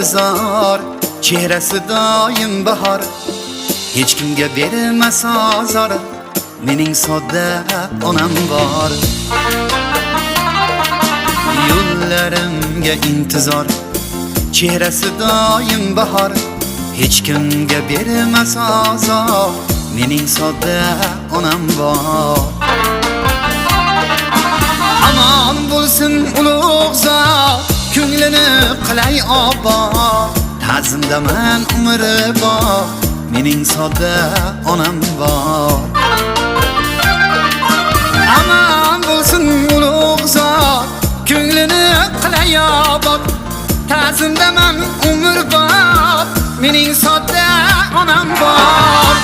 intizor, chehrasi doim bahor, hech kimga bermas azor, mening sodda onam bor. Yo'llarimga intizor, chehrasi doim bahor, hech kimga bermas azor, mening sodda onam bor. Aman bo'lsin ulug' zot, ko'nglini qilay obod, ta'zimdaman umri bor, mening sodda onam bor. Aman bo'lsin ulug' zot, ko'nglini qilay obod, ta'zimdaman umr bor, mening sodda onam bor.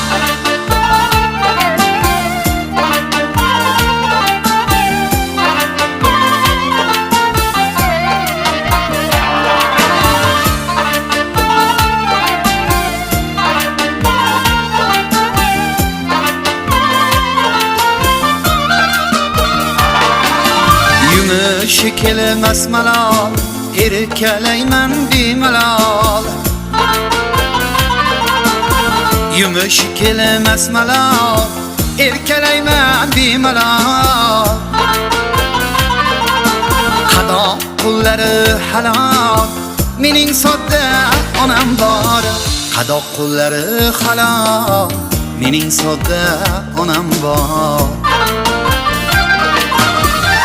Yumushi kelmas malol, erkalayman bemalol. Yumushi kelmas malol, erkalayman bemalol. Qado qullari halol, mening sodda onam bor. Qado qullari halol, mening sodda onam bor.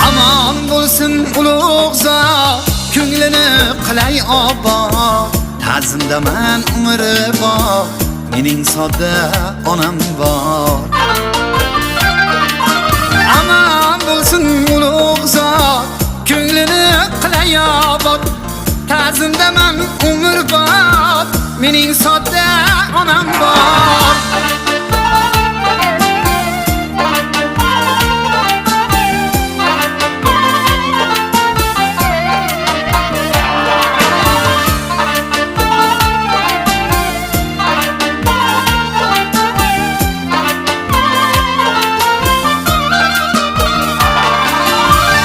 Aman bo'lsin ulug' zot, ko'nglini qilay obod, ta'zimdaman umri bor, mening sodda onam bor. Aman bo'lsin ulug' zot, ko'nglini qilay obod, ta'zimdaman umr bor, mening sodda onam bor.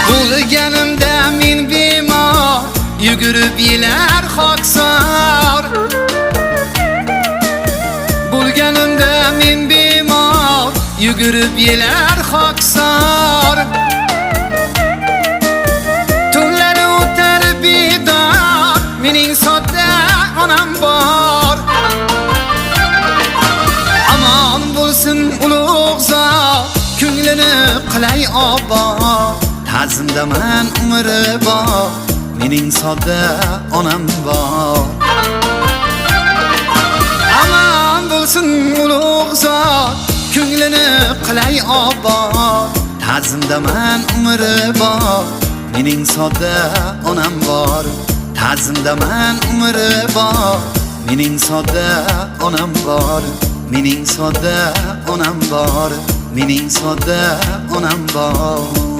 Bo'lganimda men bemor, yugurib yelar xoksor. Bo'lganimda men bemor, yugurib yelar xoksor. Tunlari o'tar bedor, mening sodda onam bor. Aman bo'lsin ulug' zot, ko'nglini qilay obod, ta'zimdaman umri bor, mening sodda onam bor. Aman bo'lsin ulug' zot, ko'nglini qilay obod, ta'zimdaman umri bor, mening sodda onam bor. Ta'zimdaman umri bor, mening sodda onam bor, mening sodda onam bor, mening sodda onam bor.